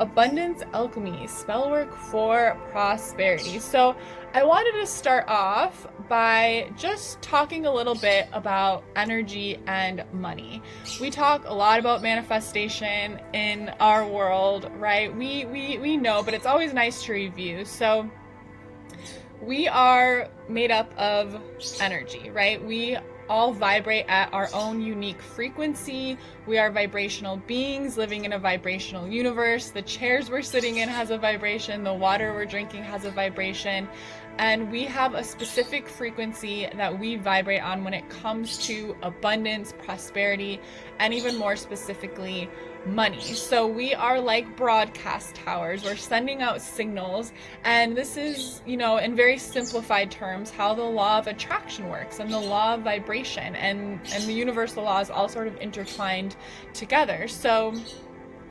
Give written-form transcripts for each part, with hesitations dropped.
Abundance Alchemy, spellwork for prosperity. So I wanted to start off by just talking a little bit about energy and money. We talk a lot about manifestation in our world, right? We know, but it's always nice to review. So we are made up of energy, right? We all vibrate at our own unique frequency. We are vibrational beings living in a vibrational universe. The chairs we're sitting in has a vibration. The water we're drinking has a vibration. And we have a specific frequency that we vibrate on when it comes to abundance, prosperity, and even more specifically, money. So we are like broadcast towers. We're sending out signals, and this is, in very simplified terms, how the law of attraction works and the law of vibration and the universal laws all sort of intertwined together. So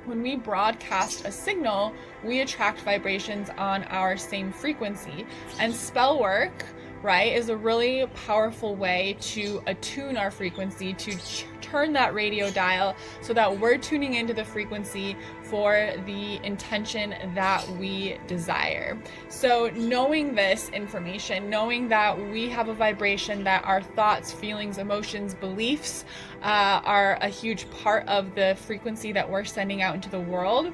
when we broadcast a signal, we attract vibrations on our same frequency. And spell work, right, is a really powerful way to attune our frequency, to turn that radio dial so that we're tuning into the frequency for the intention that we desire. So knowing this information, knowing that we have a vibration, that our thoughts, feelings, emotions, beliefs are a huge part of the frequency that we're sending out into the world,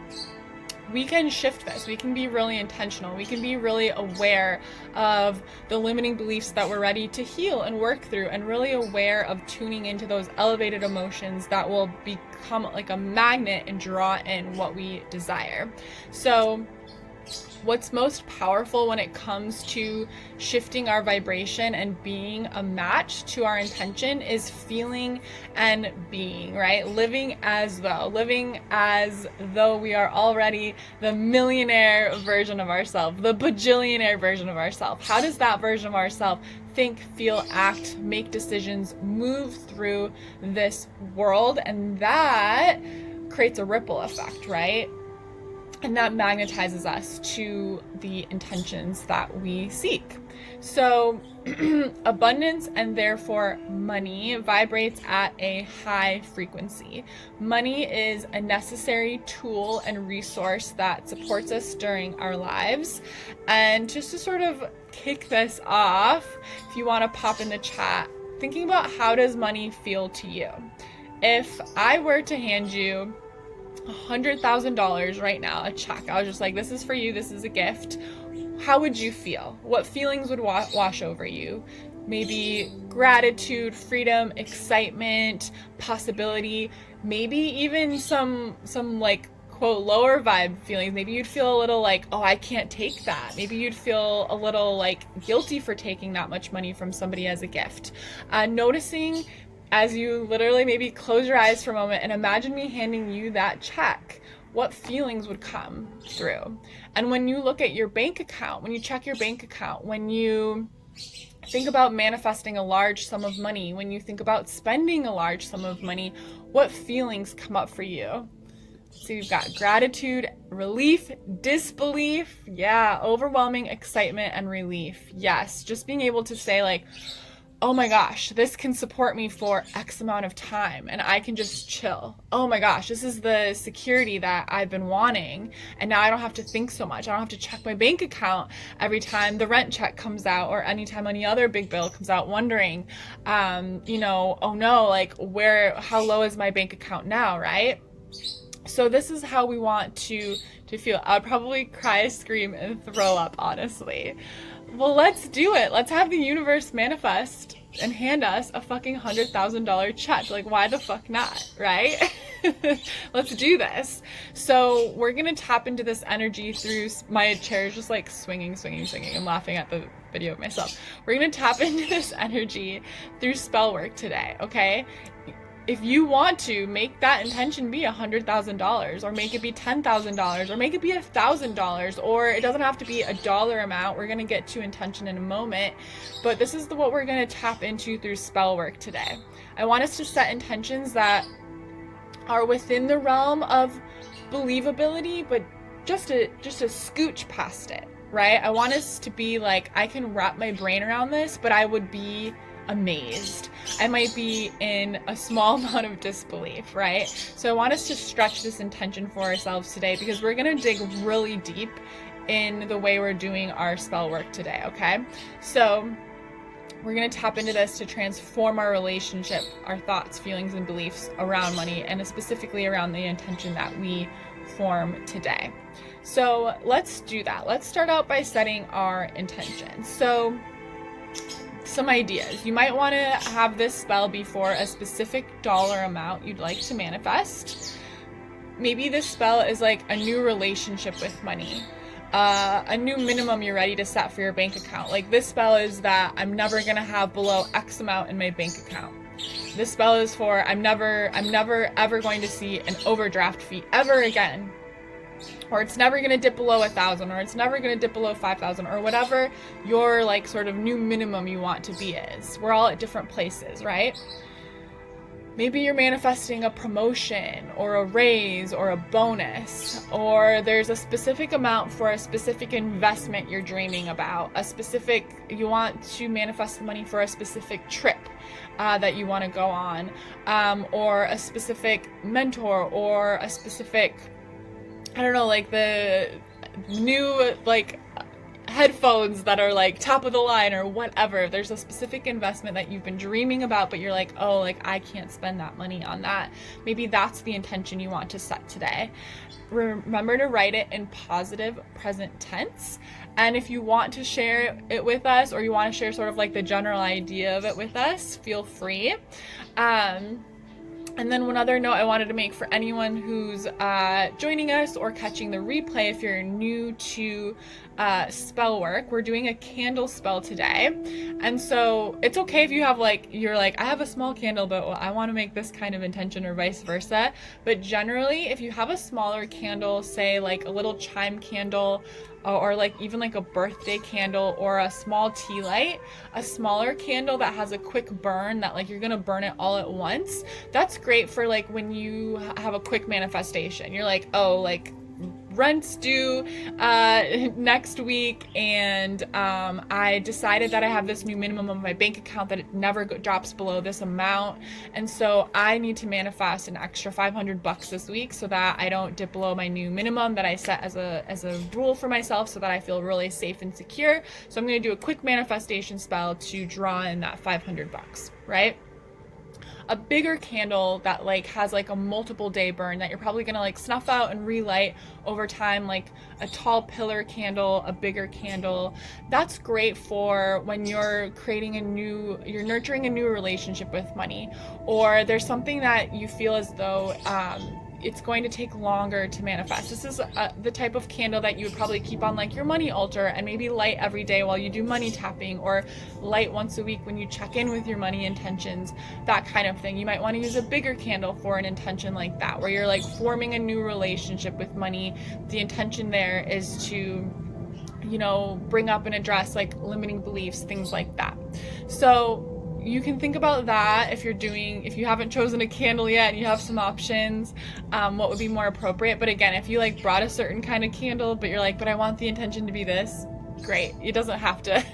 we can shift this. We can be really intentional. We can be really aware of the limiting beliefs that we're ready to heal and work through, and really aware of tuning into those elevated emotions that will become like a magnet and draw in what we desire. So what's most powerful when it comes to shifting our vibration and being a match to our intention is feeling and being, right? Living as though we are already the millionaire version of ourselves, the bajillionaire version of ourselves. How does that version of ourselves think, feel, act, make decisions, move through this world? And that creates a ripple effect, right? And that magnetizes us to the intentions that we seek. So abundance, and therefore money, vibrates at a high frequency. Money is a necessary tool and resource that supports us during our lives. And just to sort of kick this off, if you want to pop in the chat, thinking about, how does money feel to you? If I were to hand you $100,000 right now, a check, I was just like, this is for you, this is a gift, how would you feel? What feelings would wash over you? Maybe gratitude, freedom, excitement, possibility, maybe even some like quote lower vibe feelings. Maybe you'd feel a little like, oh, I can't take that. Maybe you'd feel a little like guilty for taking that much money from somebody as a gift. Noticing as you literally maybe close your eyes for a moment and imagine me handing you that check, what feelings would come through? And when you look at your bank account, when you check your bank account, when you think about manifesting a large sum of money, when you think about spending a large sum of money, what feelings come up for you? So you've got gratitude, relief, disbelief, yeah, overwhelming excitement and relief. Yes, just being able to say like, oh my gosh, this can support me for X amount of time and I can just chill. Oh my gosh, this is the security that I've been wanting, and now I don't have to think so much. I don't have to check my bank account every time the rent check comes out or anytime any other big bill comes out, wondering, oh no, like how low is my bank account now, right? So this is how we want to feel. I'd probably cry, scream, and throw up, honestly. Well, let's do it. Let's have the universe manifest and hand us a fucking $100,000 check. Like, why the fuck not, right? Let's do this. So we're going to tap into this energy through, my chair is just like swinging. I'm laughing at the video of myself. We're going to tap into this energy through spell work today, okay? If you want to make that intention be $100,000, or make it be $10,000, or make it be $1,000, or it doesn't have to be a dollar amount. We're going to get to intention in a moment, but this is what we're going to tap into through spell work today. I want us to set intentions that are within the realm of believability, but just a scooch past it, right? I want us to be like, I can wrap my brain around this, but I would be amazed. I might be in a small amount of disbelief, right? So I want us to stretch this intention for ourselves today, because we're going to dig really deep in the way we're doing our spell work today, okay? So we're going to tap into this to transform our relationship, our thoughts, feelings, and beliefs around money, and specifically around the intention that we form today. So let's do that. Let's start out by setting our intention. So some ideas. You might want to have this spell be for a specific dollar amount you'd like to manifest. Maybe this spell is like a new relationship with money. A new minimum you're ready to set for your bank account. Like this spell is that I'm never going to have below X amount in my bank account. This spell is for I'm never ever going to see an overdraft fee ever again. Or it's never going to dip below 1,000, or it's never going to dip below 5,000, or whatever your like sort of new minimum you want to be is. We're all at different places, right? Maybe you're manifesting a promotion or a raise or a bonus, or there's a specific amount for a specific investment you're dreaming about, you want to manifest the money for a specific trip that you want to go on, or a specific mentor, or a specific, I don't know, like the new like headphones that are like top of the line or whatever. There's a specific investment that you've been dreaming about, but you're like, oh, like I can't spend that money on that. Maybe that's the intention you want to set today. Remember to write it in positive present tense. And if you want to share it with us, or you want to share sort of like the general idea of it with us, feel free. And then one other note I wanted to make for anyone who's joining us or catching the replay, if you're new to spell work, we're doing a candle spell today. And so it's okay if you have you're like, I have a small candle, but I want to make this kind of intention, or vice versa. But generally, if you have a smaller candle, say like a little chime candle, or like even like a birthday candle, or a small tea light, a smaller candle that has a quick burn that like you're gonna burn it all at once, that's great for like when you have a quick manifestation. You're like, oh, like rent's due next week, and I decided that I have this new minimum on my bank account that it never drops below this amount, and so I need to manifest an extra $500 this week so that I don't dip below my new minimum that I set as a rule for myself, so that I feel really safe and secure. So I'm going to do a quick manifestation spell to draw in that $500, right? A bigger candle that like has like a multiple day burn that you're probably gonna like snuff out and relight over time, like a tall pillar candle, a bigger candle, that's great for when you're you're nurturing a new relationship with money, or there's something that you feel as though it's going to take longer to manifest. This is the type of candle that you would probably keep on like your money altar, and maybe light every day while you do money tapping, or light once a week when you check in with your money intentions, that kind of thing. You might want to use a bigger candle for an intention like that, where you're like forming a new relationship with money. The intention there is to, you know, bring up and address like limiting beliefs, things like that. So you can think about that if you haven't chosen a candle yet and you have some options, what would be more appropriate. But again, if you like brought a certain kind of candle, but you're like, but I want the intention to be this, great. It doesn't have to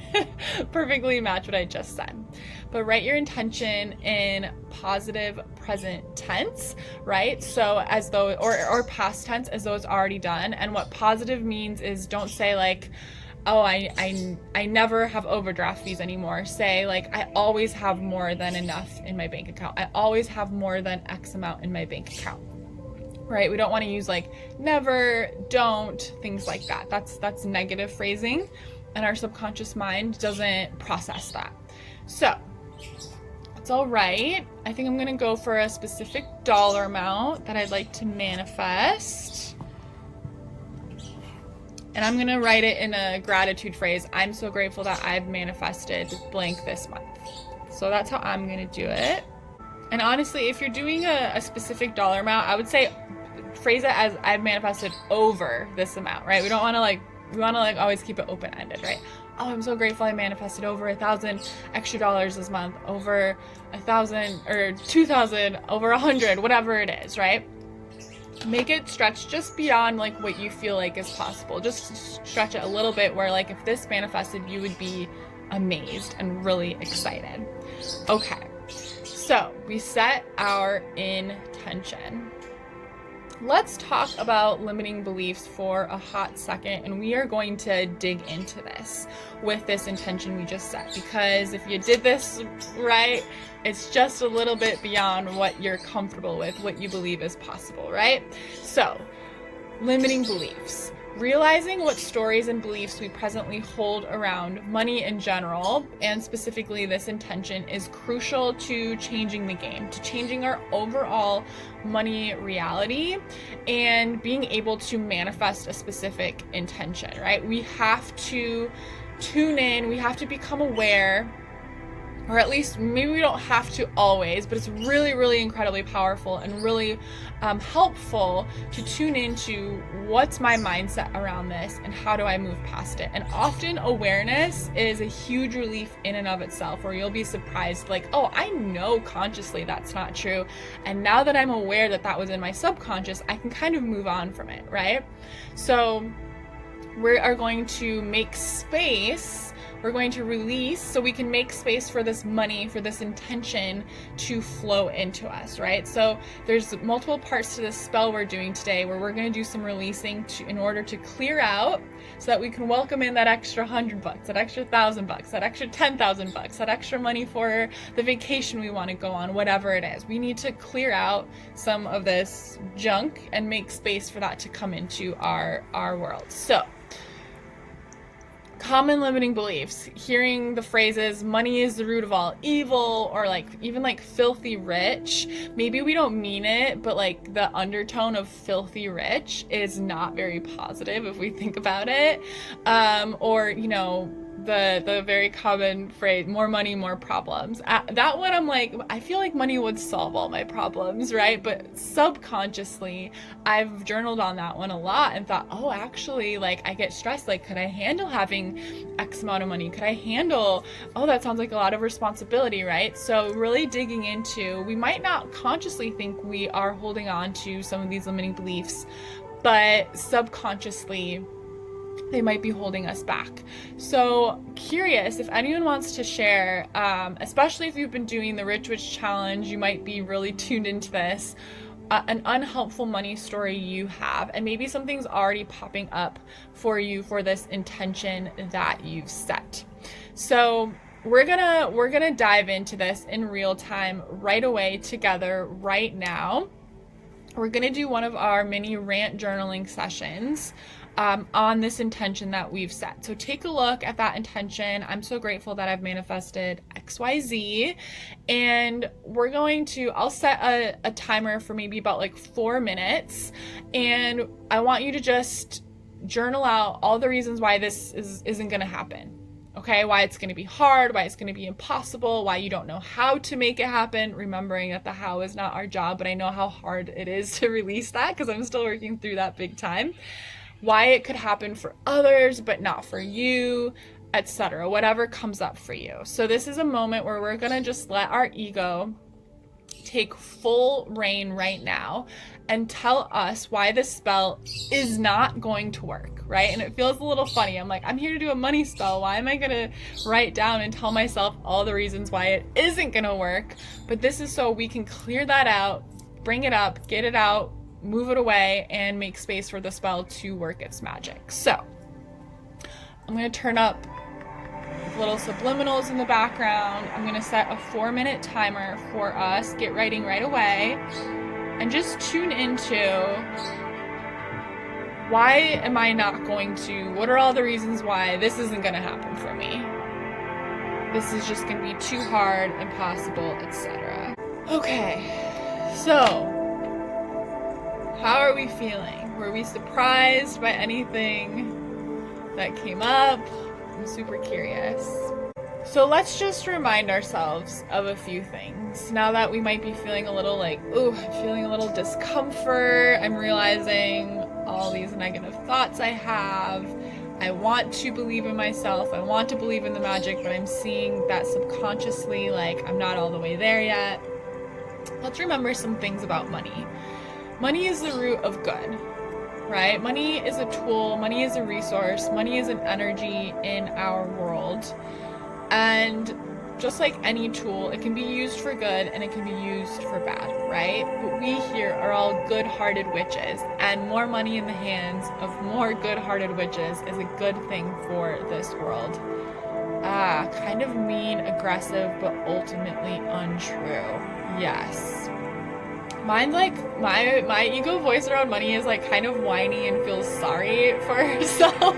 perfectly match what I just said. But write your intention in positive present tense, right? So as though, or past tense as though it's already done. And what positive means is, don't say like, oh, I never have overdraft fees anymore. Say like, I always have more than enough in my bank account. I always have more than X amount in my bank account, right? We don't want to use like never, don't, things like that. That's negative phrasing, and our subconscious mind doesn't process that. So it's all right. I think I'm going to go for a specific dollar amount that I'd like to manifest. And I'm going to write it in a gratitude phrase. I'm so grateful that I've manifested blank this month. So that's how I'm going to do it. And honestly, if you're doing a specific dollar amount, I would say phrase it as I've manifested over this amount, right? We want to always keep it open-ended, right? Oh, I'm so grateful I manifested over 1,000 extra dollars this month, over 1,000 or 2,000, over 100, whatever it is, right? Make it stretch just beyond like what you feel like is possible. Just stretch it a little bit, where like if this manifested, you would be amazed and really excited. Okay, so we set our intention. Let's talk about limiting beliefs for a hot second, and we are going to dig into this with this intention we just set, because if you did this right, it's just a little bit beyond what you're comfortable with, what you believe is possible, right? So, limiting beliefs. Realizing what stories and beliefs we presently hold around money in general, and specifically this intention, is crucial to changing the game, to changing our overall money reality and being able to manifest a specific intention, right? We have to tune in, we have to become aware, or at least maybe we don't have to always, but it's really, really incredibly powerful and really helpful to tune into what's my mindset around this and how do I move past it. And often awareness is a huge relief in and of itself, where you'll be surprised, like, oh, I know consciously that's not true. And now that I'm aware that that was in my subconscious, I can kind of move on from it, right? So we are going to make space. We're going to release so we can make space for this money, for this intention to flow into us, right? So there's multiple parts to this spell we're doing today, where we're going to do some releasing in order to clear out, so that we can welcome in that extra $100, that extra $1,000, that extra $10,000, that extra money for the vacation we want to go on, whatever it is. We need to clear out some of this junk and make space for that to come into our world. So, common limiting beliefs, hearing the phrases money is the root of all evil, or like even like filthy rich. Maybe we don't mean it, but like the undertone of filthy rich is not very positive if we think about it. Or, you know, the very common phrase, more money, more problems. That one, I'm like, I feel like money would solve all my problems, right? But subconsciously, I've journaled on that one a lot and thought, oh, actually, like, I get stressed. Like, could I handle having X amount of money? Could I handle, oh, that sounds like a lot of responsibility, right? So really digging into, we might not consciously think we are holding on to some of these limiting beliefs, but subconsciously, they might be holding us back. So curious if anyone wants to share, especially if you've been doing the Rich Witch Challenge, you might be really tuned into this, an unhelpful money story you have, and maybe something's already popping up for you for this intention that you've set. So we're gonna dive into this in real time right away together right now. We're gonna do one of our mini rant journaling sessions on this intention that we've set. So take a look at that intention. I'm so grateful that I've manifested XYZ, and we're going to, I'll set a timer for maybe about like 4 minutes, and I want you to just journal out all the reasons why this isn't going to happen. Okay, why it's going to be hard, why it's going to be impossible, why you don't know how to make it happen, remembering that the how is not our job, but I know how hard it is to release that because I'm still working through that big time. Why it could happen for others but not for you, etc. Whatever comes up for you. So this is a moment where we're going to just let our ego take full reign right now and tell us why this spell is not going to work, right? And it feels a little funny. I'm like, I'm here to do a money spell. Why am I going to write down and tell myself all the reasons why it isn't going to work? But this is so we can clear that out, bring it up, get it out, move it away, and make space for the spell to work its magic. So I'm going to turn up little subliminals in the background. I'm going to set a 4-minute timer for us. Get writing right away and just tune into, why am I not going to, what are all the reasons why this isn't going to happen for me? This is just going to be too hard, impossible, etc. Okay, so how are we feeling? Were we surprised by anything that came up? I'm super curious. So let's just remind ourselves of a few things. Now that we might be feeling a little like, ooh, I'm feeling a little discomfort. I'm realizing all these negative thoughts I have. I want to believe in myself. I want to believe in the magic, but I'm seeing that subconsciously, like, I'm not all the way there yet. Let's remember some things about money. Money is the root of good, right? Money is a tool, money is a resource, money is an energy in our world. And just like any tool, it can be used for good and it can be used for bad, right? But we here are all good-hearted witches, and more money in the hands of more good-hearted witches is a good thing for this world. Kind of mean, aggressive, but ultimately untrue. Yes. Mine's like, my ego voice around money is like kind of whiny and feels sorry for herself.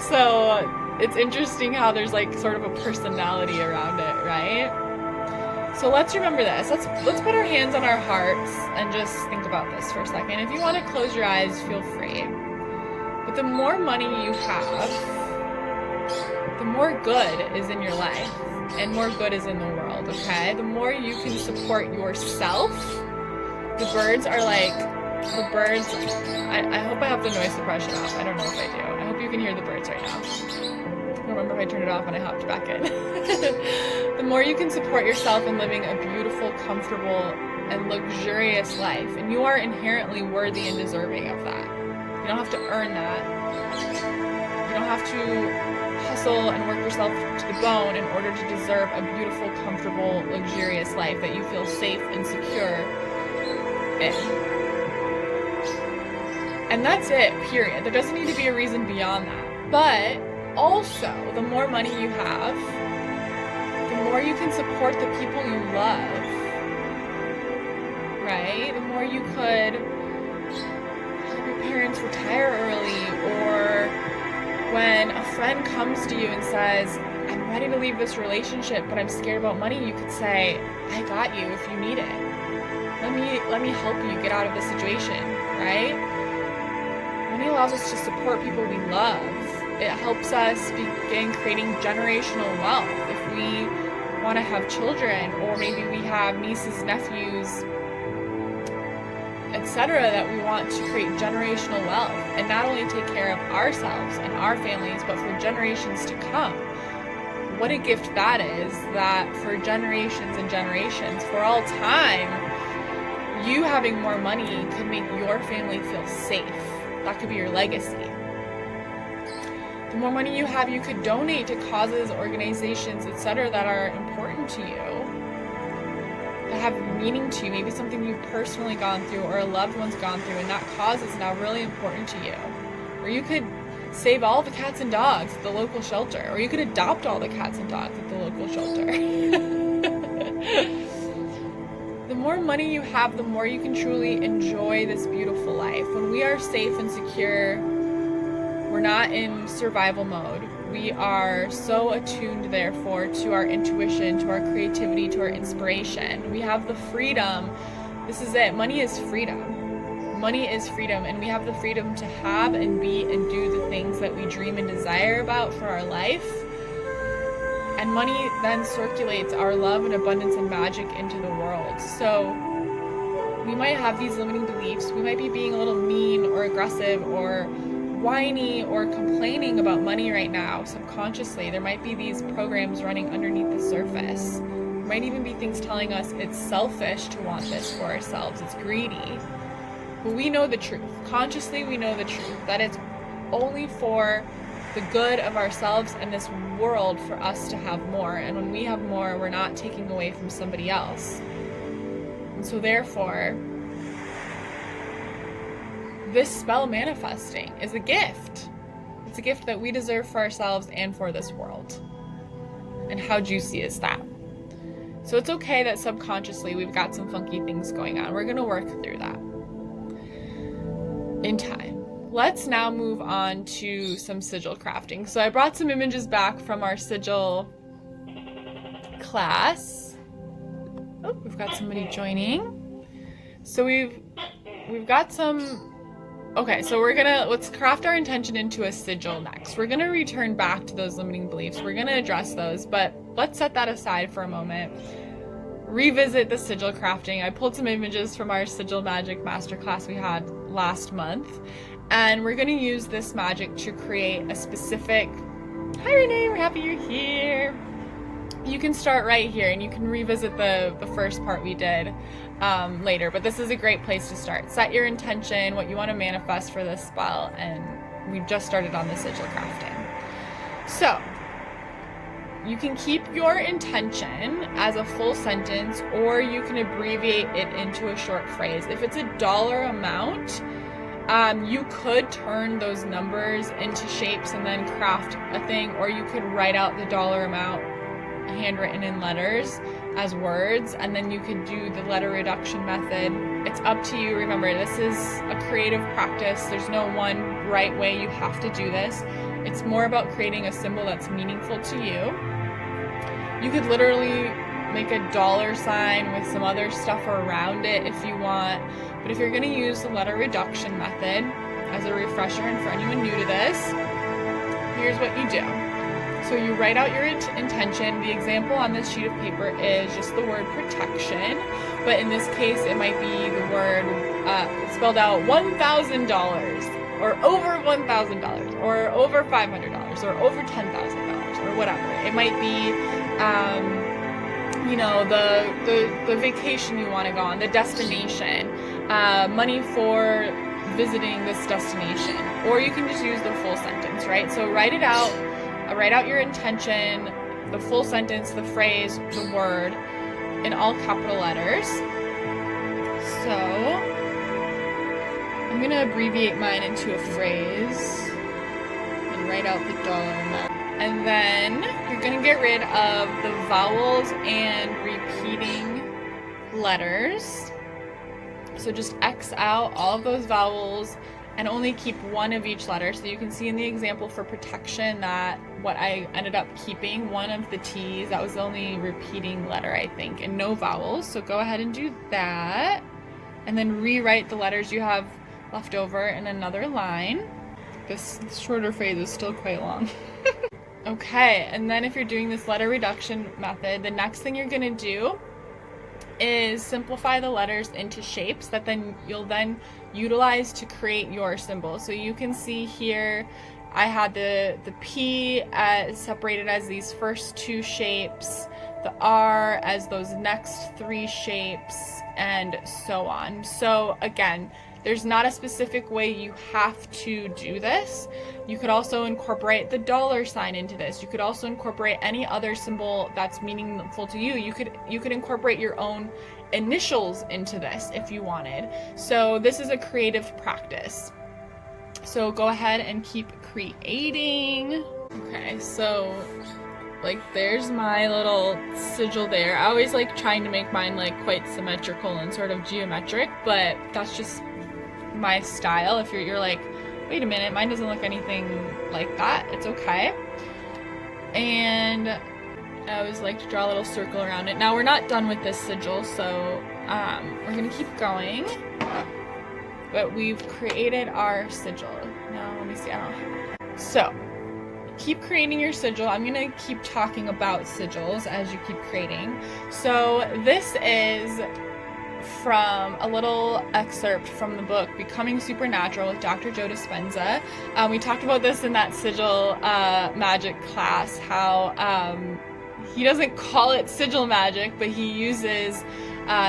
So it's interesting how there's like sort of a personality around it, right? So let's remember this. Let's put our hands on our hearts and just think about this for a second. If you want to close your eyes, feel free. But the more money you have, the more good is in your life and more good is in the world, okay? The more you can support yourself, the birds, I hope I have the noise suppression off. I don't know if I do. I hope you can hear the birds right now. I don't remember if I turned it off when I hopped back in. The more you can support yourself in living a beautiful, comfortable, and luxurious life, and you are inherently worthy and deserving of that. You don't have to earn that. You don't have to hustle and work yourself to the bone in order to deserve a beautiful, comfortable, luxurious life that you feel safe and secure in. And that's it, period. There doesn't need to be a reason beyond that. But also, the more money you have, the more you can support the people you love, right? The more you could help your parents retire early, or when a friend comes to you and says, I'm ready to leave this relationship, but I'm scared about money, you could say, I got you if you need it. Let me help you get out of this situation, right? Money allows us to support people we love. It helps us begin creating generational wealth. If we want to have children, or maybe we have nieces, nephews, etc., that we want to create generational wealth and not only take care of ourselves and our families, but for generations to come. What a gift that is, that for generations and generations, for all time, you having more money could make your family feel safe. That could be your legacy. The more money you have, you could donate to causes, organizations, etc., that are important to you, that have meaning to you, maybe something you've personally gone through or a loved one's gone through, and that cause is now really important to you. Or you could save all the cats and dogs at the local shelter, or you could adopt all the cats and dogs at the local shelter. The more money you have, the more you can truly enjoy this beautiful life. When we are safe and secure, we're not in survival mode. We are so attuned, therefore, to our intuition, to our creativity, to our inspiration. We have the freedom. This is it. Money is freedom. Money is freedom, and we have the freedom to have and be and do the things that we dream and desire about for our life. And money then circulates our love and abundance and magic into the world. So we might have these limiting beliefs. We might be being a little mean or aggressive or whiny or complaining about money right now subconsciously. There might be these programs running underneath the surface. There might even be things telling us it's selfish to want this for ourselves. It's greedy. But we know the truth. Consciously, we know the truth, that it's only for the good of ourselves and this world for us to have more. And when we have more, we're not taking away from somebody else. And so therefore, this spell manifesting is a gift. It's a gift that we deserve for ourselves and for this world. And how juicy is that? So it's okay that subconsciously we've got some funky things going on. We're going to work through that in time. Let's now move on to some sigil crafting. So I brought some images back from our sigil class. Oh, we've got somebody joining. So we've got some. Okay, so let's craft our intention into a sigil next. We're gonna return back to those limiting beliefs. We're gonna address those, but let's set that aside for a moment. Revisit the sigil crafting. I pulled some images from our Sigil Magic masterclass we had last month, and we're gonna use this magic to create a specific. Hi Renee, we're happy you're here. You can start right here, and you can revisit the first part we did later, but this is a great place to start. Set your intention, what you want to manifest for this spell, and we've just started on the sigil crafting. So you can keep your intention as a full sentence, or you can abbreviate it into a short phrase. If it's a dollar amount, you could turn those numbers into shapes and then craft a thing, or you could write out the dollar amount handwritten in letters as words, and then you could do the letter reduction method. It's up to you. Remember, this is a creative practice. There's no one right way you have to do this. It's more about creating a symbol that's meaningful to you. You could literally make a dollar sign with some other stuff around it if you want, but if you're going to use the letter reduction method, as a refresher and for anyone new to this, here's what you do. So you write out your intention. The example on this sheet of paper is just the word protection, but in this case it might be the word spelled out $1,000, or over $1,000, or over $500, or over $10,000, or whatever. It might be you know, the vacation you want to go on, the destination, money for visiting this destination, or you can just use the full sentence, right? So write it out. Write out your intention, the full sentence, the phrase, the word, in all capital letters. So I'm going to abbreviate mine into a phrase and write out the dollar amount. And then you're going to get rid of the vowels and repeating letters. So just X out all of those vowels and only keep one of each letter. So you can see in the example for protection that what I ended up keeping, one of the T's, that was the only repeating letter, I think, and no vowels. So go ahead and do that. And then rewrite the letters you have left over in another line. This shorter phrase is still quite long. Okay, and then if you're doing this letter reduction method, the next thing you're gonna do is simplify the letters into shapes that then you'll then utilize to create your symbol. So you can see here I had the P separated as these first two shapes, the R as those next three shapes, and so on. So again, there's not a specific way you have to do this. You could also incorporate the dollar sign into this. You could also incorporate any other symbol that's meaningful to you. You could incorporate your own initials into this if you wanted. So this is a creative practice. So go ahead and keep creating. Okay, so like there's my little sigil there. I always like trying to make mine like quite symmetrical and sort of geometric, but that's just my style. If you're like, wait a minute, mine doesn't look anything like that, it's okay. And I always like to draw a little circle around it. Now we're not done with this sigil, so we're gonna keep going. But we've created our sigil. Now let me see. So keep creating your sigil. I'm gonna keep talking about sigils as you keep creating. So this is from a little excerpt from the book Becoming Supernatural with Dr. Joe Dispenza. We talked about this in that sigil magic class, how he doesn't call it sigil magic, but he uses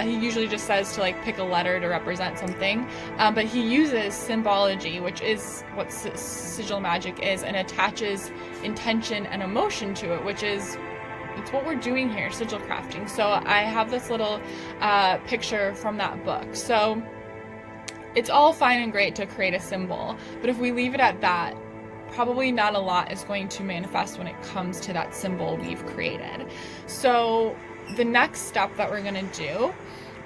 he usually just says to like pick a letter to represent something, but he uses symbology, which is what sigil magic is, and attaches intention and emotion to it, which is it's what we're doing here, sigil crafting. So I have this little picture from that book. So it's all fine and great to create a symbol, but if we leave it at that, probably not a lot is going to manifest when it comes to that symbol we've created. So the next step that we're gonna do,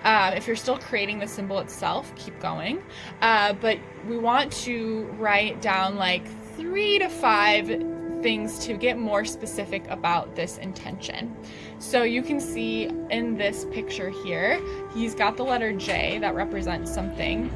if you're still creating the symbol itself, keep going, but we want to write down like 3 to 5 things to get more specific about this intention. So you can see in this picture here, he's got the letter J that represents something,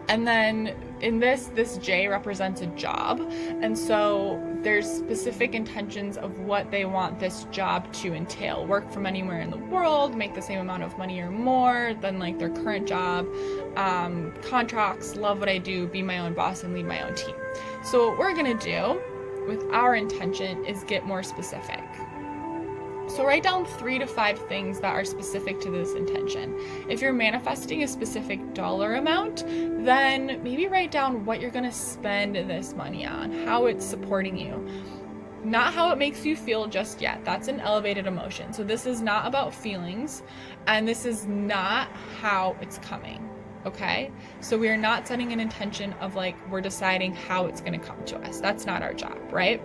and then in this J represents a job, and so there's specific intentions of what they want this job to entail. Work from anywhere in the world, make the same amount of money or more than like their current job, contracts, love what I do, be my own boss, and lead my own team. So what we're gonna do with our intention is get more specific. So write down 3 to 5 things that are specific to this intention. If you're manifesting a specific dollar amount, then maybe write down what you're gonna spend this money on, how it's supporting you. not how it makes you feel just yet. That's an elevated emotion. So this is not about feelings, and this is not how it's coming. Okay? So we are not setting an intention of like, we're deciding how it's going to come to us. That's not our job, right?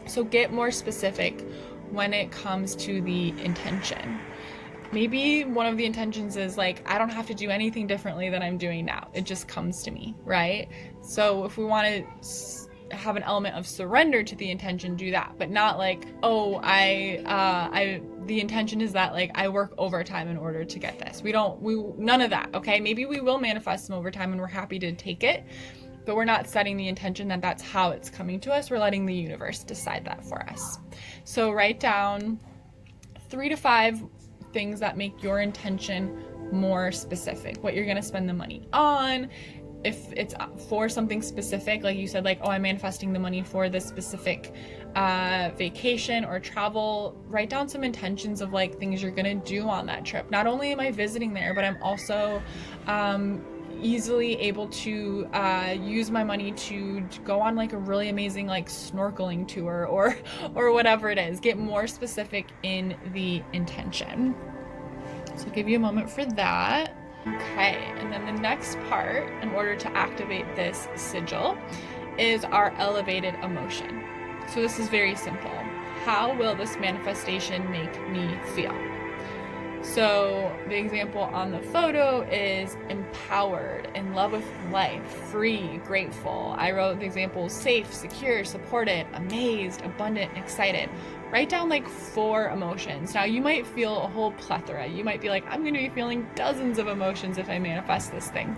So get more specific when it comes to the intention. Maybe one of the intentions is like, I don't have to do anything differently than I'm doing now. It just comes to me, right? So if we want to have an element of surrender to the intention, do that, but not like, oh, the intention is that like I work overtime in order to get this. None of that. Okay. Maybe we will manifest some overtime and we're happy to take it, but we're not setting the intention that that's how it's coming to us. We're letting the universe decide that for us. So write down 3 to 5 things that make your intention more specific, what you're going to spend the money on. If it's for something specific, like you said, like, oh, I'm manifesting the money for this specific vacation or travel, write down some intentions of like things you're going to do on that trip. Not only am I visiting there, but I'm also easily able to use my money to go on like a really amazing like snorkeling tour or whatever it is. Get more specific in the intention. So I'll give you a moment for that. Okay, and then the next part, in order to activate this sigil, is our elevated emotion. So this is very simple. How will this manifestation make me feel? So the example on the photo is empowered, in love with life, free, grateful. I wrote the example safe, secure, supported, amazed, abundant, excited. Write down like 4 emotions. Now you might feel a whole plethora. You might be like, I'm going to be feeling dozens of emotions if I manifest this thing.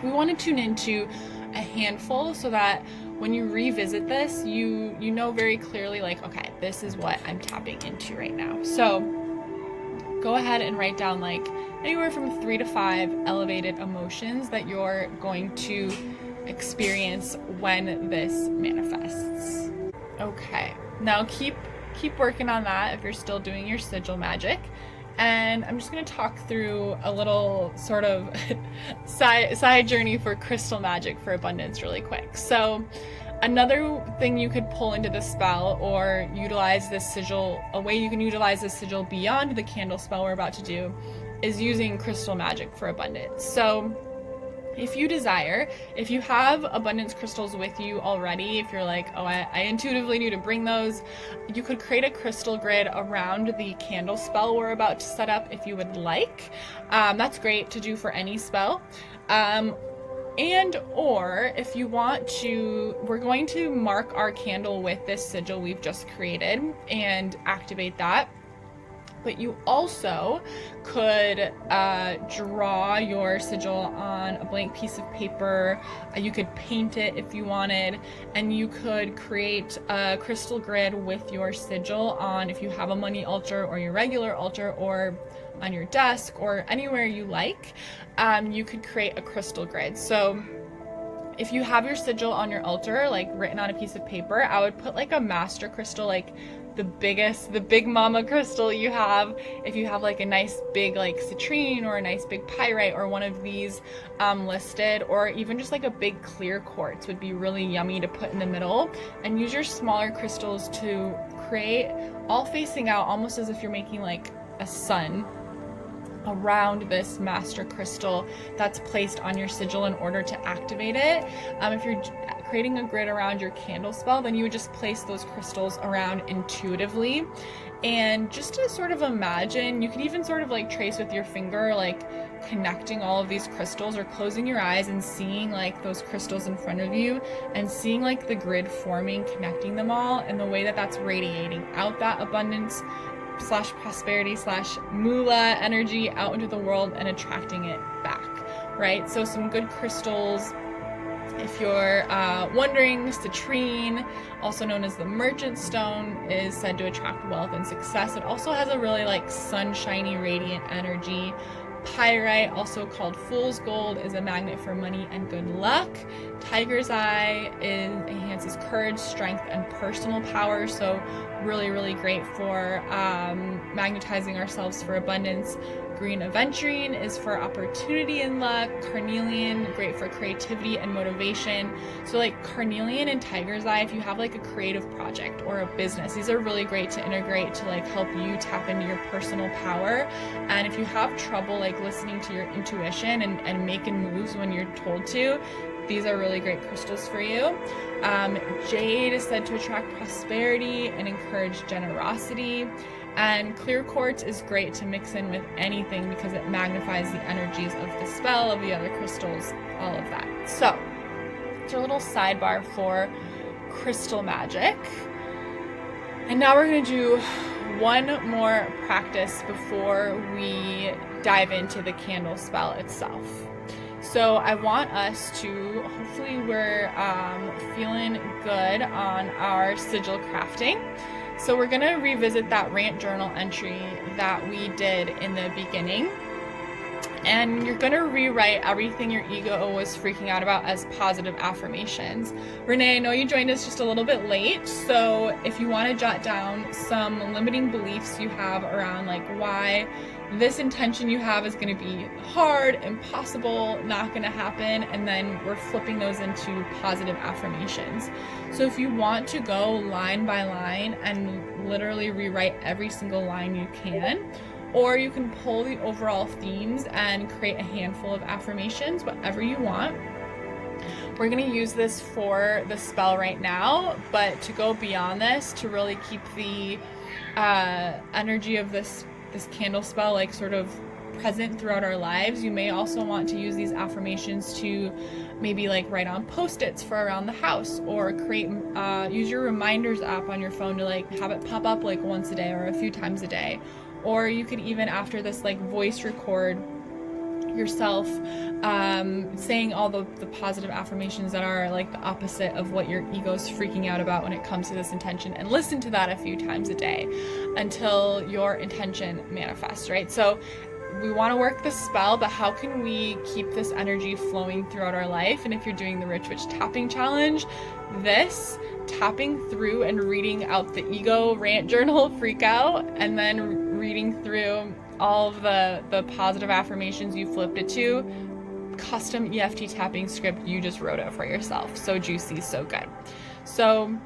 We want to tune into a handful so that when you revisit this, you know very clearly like, okay, this is what I'm tapping into right now. So go ahead and write down like anywhere from 3 to 5 elevated emotions that you're going to experience when this manifests. Okay, now keep working on that if you're still doing your sigil magic. And I'm just going to talk through a little sort of side journey for crystal magic for abundance really quick. So another thing you could pull into the spell or utilize this sigil, a way you can utilize this sigil beyond the candle spell we're about to do, is using crystal magic for abundance. So if you desire, if you have abundance crystals with you already, if you're like, oh, I intuitively knew to bring those, you could create a crystal grid around the candle spell we're about to set up if you would like. That's great to do for any spell. And or if you want to, we're going to mark our candle with this sigil we've just created and activate that. But you also could draw your sigil on a blank piece of paper. You could paint it if you wanted, and you could create a crystal grid with your sigil on, if you have a money altar or your regular altar, or on your desk or anywhere you like. You could create a crystal grid. So if you have your sigil on your altar, like written on a piece of paper, I would put like a master crystal, like the big mama crystal you have. If you have like a nice big like citrine or a nice big pyrite or one of these listed, or even just like a big clear quartz would be really yummy to put in the middle. And use your smaller crystals to create, all facing out, almost as if you're making like a sun around this master crystal that's placed on your sigil in order to activate it. If you're creating a grid around your candle spell, then you would just place those crystals around intuitively. And just to sort of imagine, you could even sort of like trace with your finger, like connecting all of these crystals, or closing your eyes and seeing like those crystals in front of you and seeing like the grid forming, connecting them all, and the way that that's radiating out that abundance / prosperity / moolah energy out into the world and attracting it back, right? So some good crystals, if you're wondering, citrine, also known as the merchant stone, is said to attract wealth and success. It also has a really like sunshiny, radiant energy. Pyrite, also called fool's gold, is a magnet for money and good luck. Tiger's eye enhances courage, strength, and personal power, so really, really great for magnetizing ourselves for abundance. Green aventurine is for opportunity and luck. Carnelian, great for creativity and motivation. So like carnelian and tiger's eye, if you have like a creative project or a business, these are really great to integrate to like help you tap into your personal power. And if you have trouble like listening to your intuition and making moves when you're told to, these are really great crystals for you. Jade is said to attract prosperity and encourage generosity. And clear quartz is great to mix in with anything because it magnifies the energies of the spell, of the other crystals, all of that. So, it's a little sidebar for crystal magic. And now we're going to do one more practice before we dive into the candle spell itself. So I want us to, hopefully we're feeling good on our sigil crafting. So we're gonna revisit that rant journal entry that we did in the beginning. And you're gonna rewrite everything your ego was freaking out about as positive affirmations. Renee, I know you joined us just a little bit late, so if you wanna jot down some limiting beliefs you have around like why this intention you have is going to be hard, impossible, not going to happen, and then we're flipping those into positive affirmations. So if you want to go line by line and literally rewrite every single line you can, or you can pull the overall themes and create a handful of affirmations, whatever you want. We're going to use this for the spell right now, but to go beyond this, to really keep the energy of this candle spell like sort of present throughout our lives, you may also want to use these affirmations to maybe like write on post-its for around the house, or create use your reminders app on your phone to like have it pop up like once a day or a few times a day. Or you could even after this like voice record yourself saying all the positive affirmations that are like the opposite of what your ego's freaking out about when it comes to this intention, and listen to that a few times a day until your intention manifests, right? So we want to work the spell, but how can we keep this energy flowing throughout our life? And if you're doing the Rich Witch tapping challenge, this tapping through and reading out the ego rant journal freak out, and then reading through all of the positive affirmations you flipped it to, custom EFT tapping script, you just wrote it for yourself. So juicy, so good. So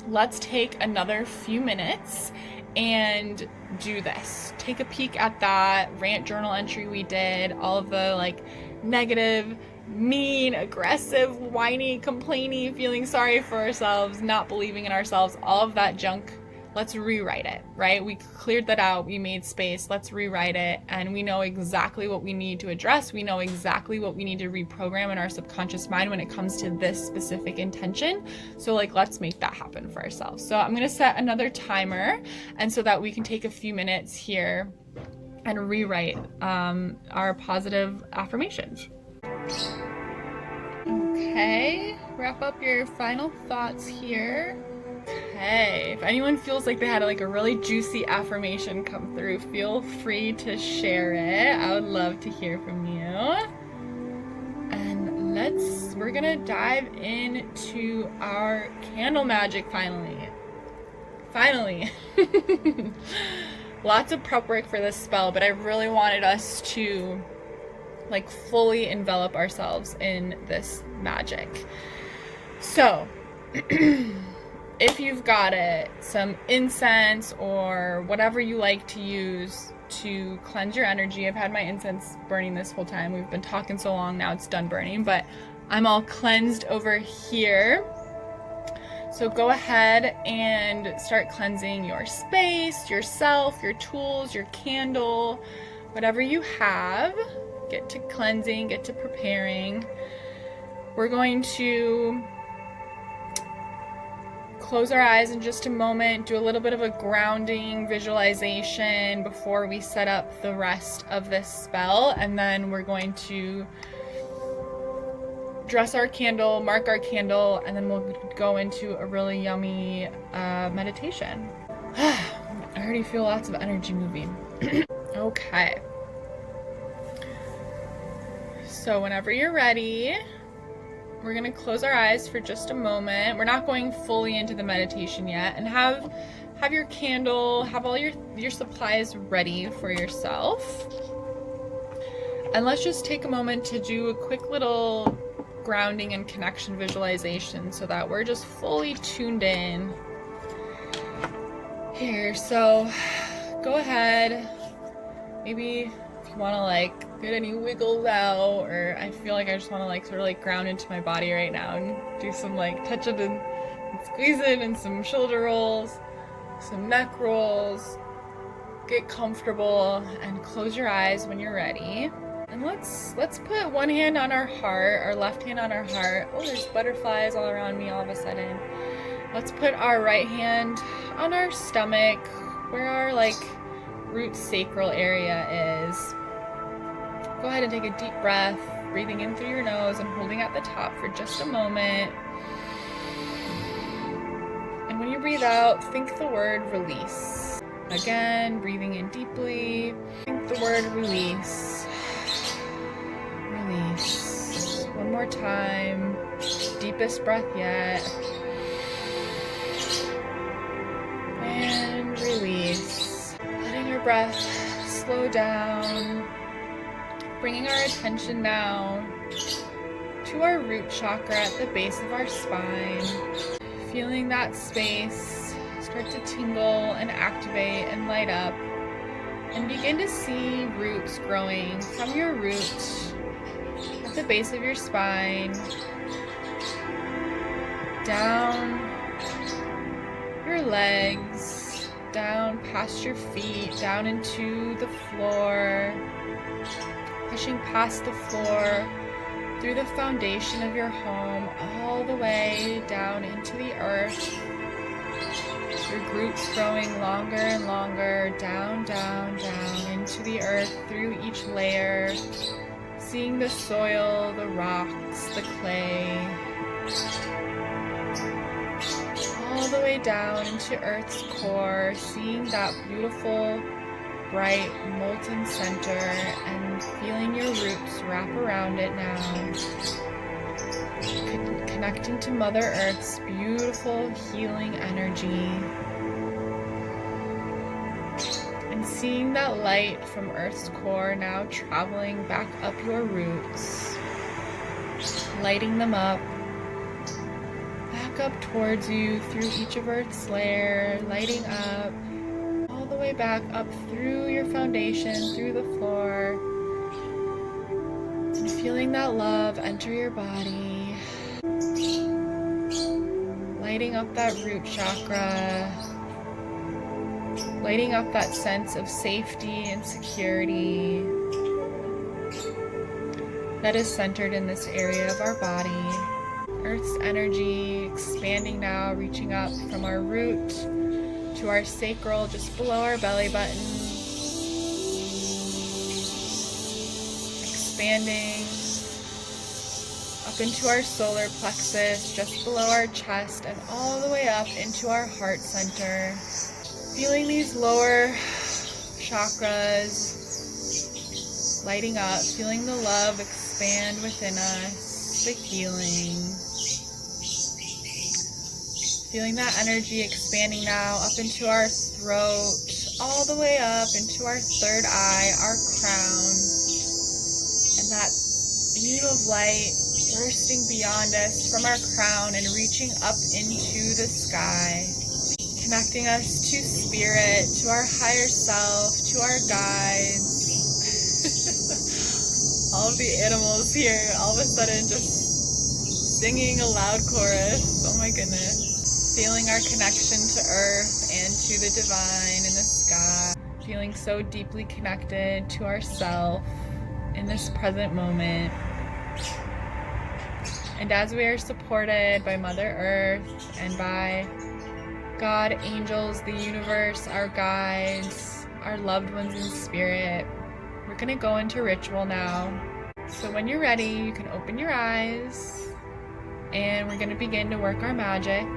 let's take another few minutes and do this. Take a peek at that rant journal entry we did, all of the like negative, mean, aggressive, whiny, complainy, feeling sorry for ourselves, not believing in ourselves, all of that junk. Let's rewrite it, right? We cleared that out, we made space, let's rewrite it, and we know exactly what we need to address. We know exactly what we need to reprogram in our subconscious mind when it comes to this specific intention. So like, let's make that happen for ourselves. So I'm gonna set another timer, and so that we can take a few minutes here and rewrite our positive affirmations. Okay, wrap up your final thoughts here. Okay, if anyone feels like they had like a really juicy affirmation come through, feel free to share it. I would love to hear from you. And we're gonna dive into our candle magic finally. Lots of prep work for this spell, but I really wanted us to like fully envelop ourselves in this magic. So if you've got it, some incense or whatever you like to use to cleanse your energy. I've had my incense burning this whole time. We've been talking so long, now it's done burning, but I'm all cleansed over here. So go ahead and start cleansing your space, yourself, your tools, your candle, whatever you have. Get to cleansing, get to preparing. We're going to close our eyes in just a moment, do a little bit of a grounding visualization before we set up the rest of this spell, and then we're going to dress our candle, mark our candle, and then we'll go into a really yummy meditation. I already feel lots of energy moving. Okay. So whenever you're ready, we're going to close our eyes for just a moment. We're not going fully into the meditation yet, and have your candle, have all your supplies ready for yourself. And let's just take a moment to do a quick little grounding and connection visualization so that we're just fully tuned in here. So go ahead, maybe if you want to like get any wiggles out, or I feel like I just want to like sort of like ground into my body right now and do some like touching and squeezing and some shoulder rolls, some neck rolls. Get comfortable and close your eyes when you're ready. And let's put one hand on our heart, our left hand on our heart. Oh, there's butterflies all around me all of a sudden. Let's put our right hand on our stomach, where our like root sacral area is. Go ahead and take a deep breath, breathing in through your nose and holding at the top for just a moment. And when you breathe out, think the word release. Again, breathing in deeply, think the word release. Release. One more time. Deepest breath yet. And release. Letting your breath slow down. Bringing our attention now to our root chakra at the base of our spine. Feeling that space start to tingle and activate and light up. And begin to see roots growing from your root at the base of your spine, down your legs, down past your feet, down into the floor, pushing past the floor, through the foundation of your home, all the way down into the earth. Your roots growing longer and longer, down, down, down into the earth, through each layer, seeing the soil, the rocks, the clay, all the way down into Earth's core, seeing that beautiful, bright, molten center, and feeling your roots wrap around it now. Connecting to Mother Earth's beautiful healing energy. And seeing that light from Earth's core now traveling back up your roots, lighting them up, back up towards you through each of Earth's layers, lighting up, all the way back up through your foundation, through the floor, and feeling that love enter your body, lighting up that root chakra, lighting up that sense of safety and security that is centered in this area of our body. Earth's energy expanding now, reaching up from our root to our sacral, just below our belly button. Expanding up into our solar plexus, just below our chest, and all the way up into our heart center. Feeling these lower chakras lighting up, feeling the love expand within us, the healing. Feeling that energy expanding now up into our throat, all the way up into our third eye, our crown, and that beam of light bursting beyond us from our crown and reaching up into the sky, connecting us to spirit, to our higher self, to our guides. All of the animals here all of a sudden just singing a loud chorus. Oh my goodness. Feeling our connection to Earth and to the divine in the sky. Feeling so deeply connected to ourself in this present moment. And as we are supported by Mother Earth and by God, angels, the universe, our guides, our loved ones in spirit, we're going to go into ritual now. So when you're ready, you can open your eyes and we're going to begin to work our magic.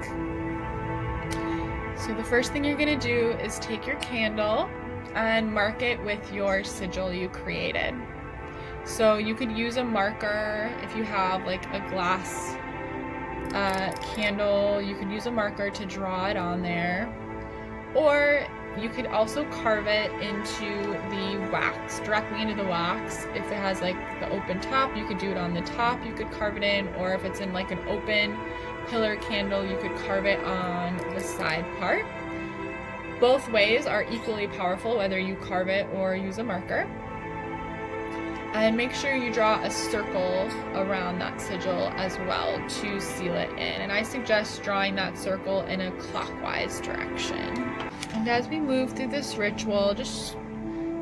So the first thing you're going to do is take your candle and mark it with your sigil you created. So you could use a marker if you have like a glass candle. You could use a marker to draw it on there. Or you could also carve it into the wax, directly into the wax. If it has like the open top, you could do it on the top, you could carve it in, or if it's in like an open pillar candle, you could carve it on the side part. Both ways are equally powerful, whether you carve it or use a marker. And make sure you draw a circle around that sigil as well to seal it in. And I suggest drawing that circle in a clockwise direction. And as we move through this ritual, just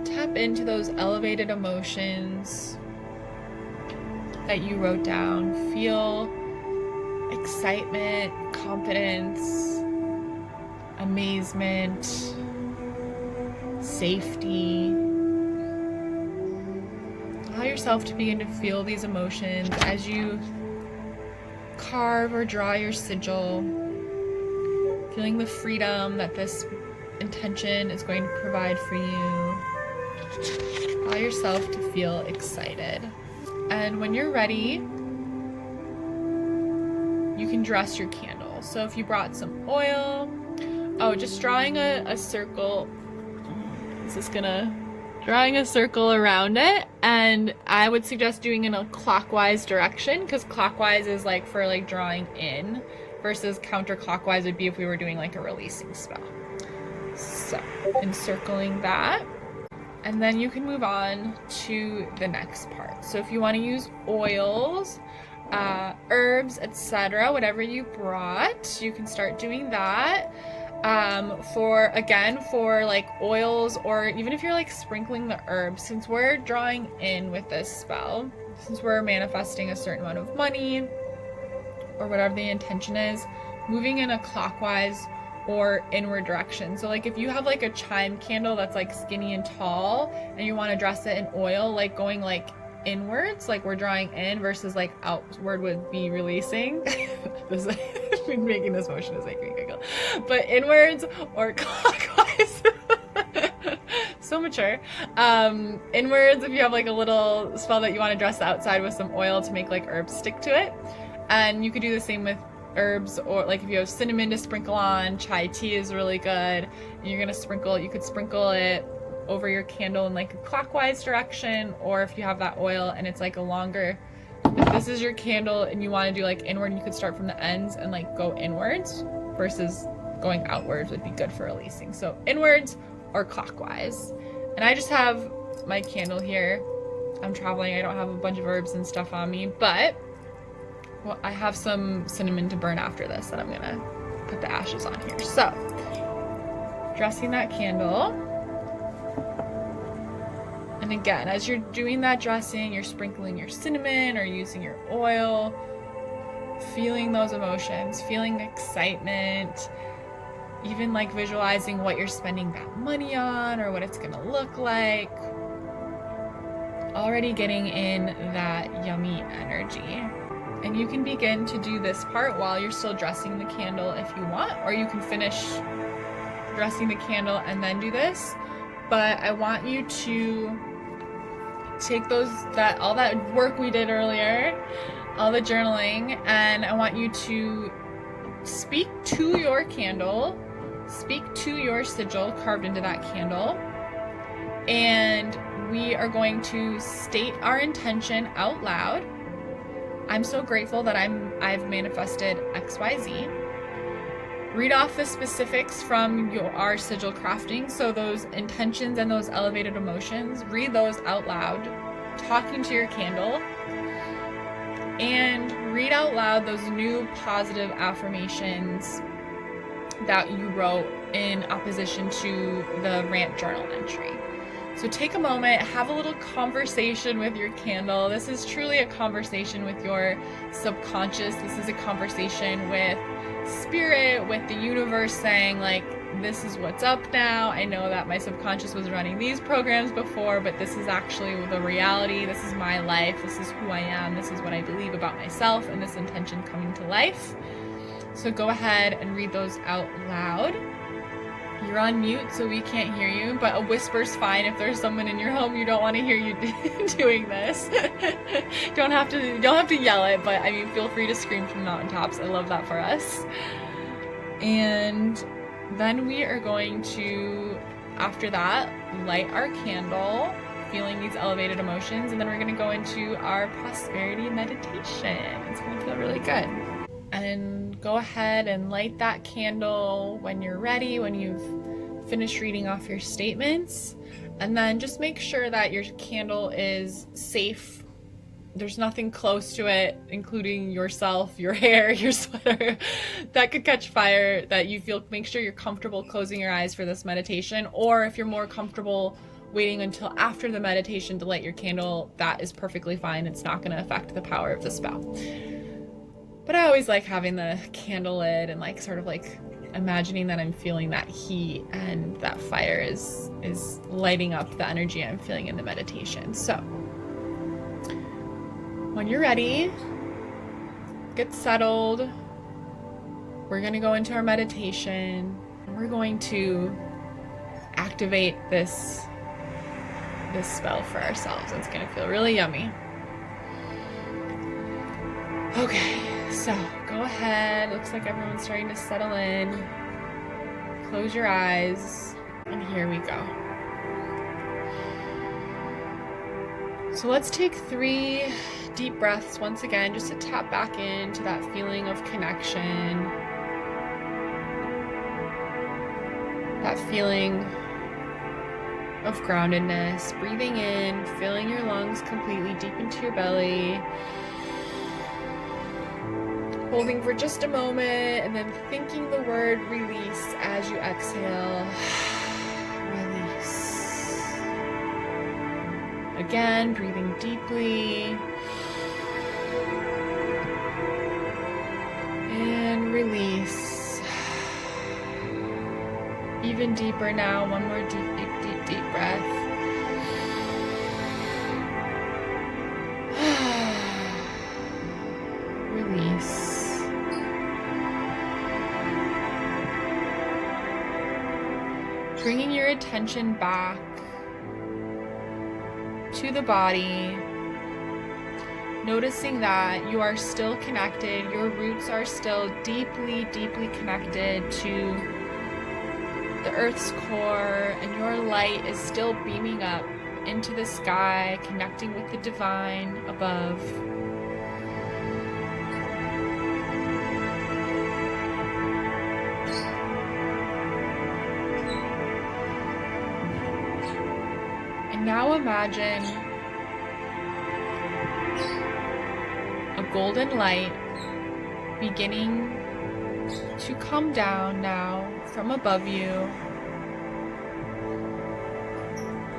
tap into those elevated emotions that you wrote down. Feel excitement, confidence, amazement, safety. Allow yourself to begin to feel these emotions as you carve or draw your sigil, feeling the freedom that this intention is going to provide for you. Allow yourself to feel excited. And when you're ready, you can dress your candle. So if you brought some oil, just drawing a circle, drawing a circle around it, and I would suggest doing it in a clockwise direction, because clockwise is like for like drawing in, versus counterclockwise would be if we were doing like a releasing spell. So encircling that, and then you can move on to the next part. So if you want to use oils, herbs, etc., whatever you brought, you can start doing that. For like oils, or even if you're like sprinkling the herbs, since we're drawing in with this spell, since we're manifesting a certain amount of money or whatever the intention is, moving in a clockwise or inward direction. So like if you have like a chime candle that's like skinny and tall and you want to dress it in oil, like going like inwards, like we're drawing in, versus like outward would be releasing. I've been making this motion as I can giggle. But inwards or clockwise. So mature. Inwards, if you have like a little spell that you want to dress the outside with some oil to make like herbs stick to it. And you could do the same with herbs, or like if you have cinnamon to sprinkle on, chai tea is really good. You're gonna sprinkle, you could sprinkle it over your candle in like a clockwise direction, or if you have that oil and it's like a longer, if this is your candle and you want to do like inward, you could start from the ends and like go inwards, versus going outwards would be good for releasing. So inwards or clockwise. And I just have my candle here. I'm traveling, I don't have a bunch of herbs and stuff on me, but well, I have some cinnamon to burn after this that I'm gonna put the ashes on here. So dressing that candle. And again, as you're doing that dressing, you're sprinkling your cinnamon or using your oil, feeling those emotions, feeling excitement, even like visualizing what you're spending that money on or what it's gonna look like. Already getting in that yummy energy. And you can begin to do this part while you're still dressing the candle if you want, or you can finish dressing the candle and then do this. But I want you to take all that work we did earlier, all the journaling, and I want you to speak to your candle, speak to your sigil carved into that candle, and we are going to state our intention out loud. I'm so grateful that I've manifested XYZ. Read off the specifics from our sigil crafting, so those intentions and those elevated emotions, read those out loud, talking to your candle, and read out loud those new positive affirmations that you wrote in opposition to the rant journal entry. So take a moment, have a little conversation with your candle. This is truly a conversation with your subconscious. This is a conversation with spirit, with the universe, saying like, this is what's up now. I know that my subconscious was running these programs before, but this is actually the reality. This is my life. This is who I am. This is what I believe about myself, and this intention coming to life. So go ahead and read those out loud. You're on mute, so we can't hear you, but a whisper's fine if there's someone in your home you don't want to hear you doing this. Don't have to yell it, but I mean, feel free to scream from mountaintops. I love that for us. And Then we are going to, after that, light our candle, feeling these elevated emotions, and then we're going to go into our prosperity meditation. It's going to feel really good. And go ahead and light that candle when you're ready, when you've finished reading off your statements. And then just make sure that your candle is safe. There's nothing close to it, including yourself, your hair, your sweater, that could catch fire, that you feel. Make sure you're comfortable closing your eyes for this meditation, or if you're more comfortable waiting until after the meditation to light your candle, that is perfectly fine. It's not going to affect the power of the spell. But I always like having the candle lit and like sort of like imagining that I'm feeling that heat and that fire is lighting up the energy I'm feeling in the meditation. So when you're ready, get settled. We're going to go into our meditation, and we're going to activate this spell for ourselves. It's going to feel really yummy. Okay, so go ahead. Looks like everyone's starting to settle in. Close your eyes, and here we go. So let's take 3 deep breaths once again, just to tap back into that feeling of connection, that feeling of groundedness. Breathing in, filling your lungs completely deep into your belly, holding for just a moment, and then thinking the word release as you exhale. Release. Again, breathing deeply. And release. Even deeper now. One more deep breath. Release. Bringing your attention back to the body. Noticing that you are still connected, your roots are still deeply, deeply connected to the earth's core, and your light is still beaming up into the sky, connecting with the divine above. And now imagine a golden light beginning to come down now from above you.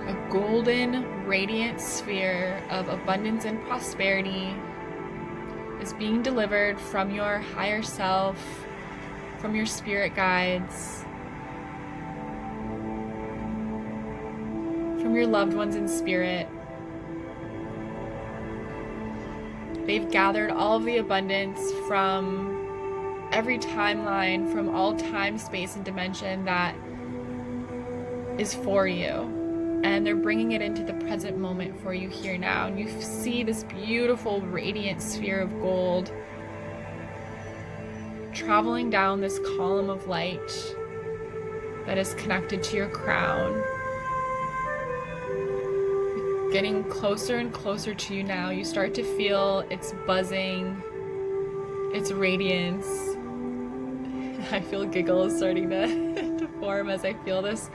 A golden, radiant sphere of abundance and prosperity is being delivered from your higher self, from your spirit guides, from your loved ones in spirit. They've gathered all of the abundance from every timeline, from all time, space, and dimension that is for you. And they're bringing it into the present moment for you here now. And you see this beautiful, radiant sphere of gold traveling down this column of light that is connected to your crown. Getting closer and closer to you now. You start to feel its buzzing, its radiance. I feel giggles starting to form as I feel this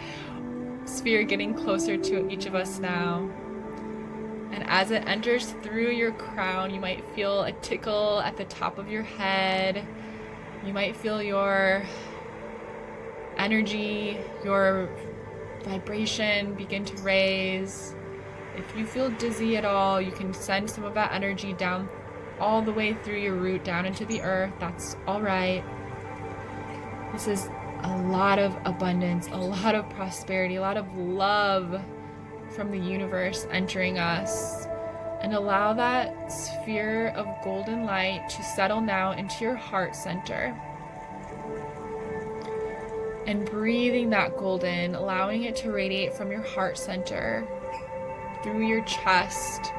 sphere getting closer to each of us now. And as it enters through your crown, you might feel a tickle at the top of your head. You might feel your energy, your vibration begin to raise. If you feel dizzy at all, you can send some of that energy down all the way through your root, down into the earth. That's all right. This is a lot of abundance, a lot of prosperity, a lot of love from the universe entering us. And allow that sphere of golden light to settle now into your heart center. And breathing that golden, allowing it to radiate from your heart center through your chest,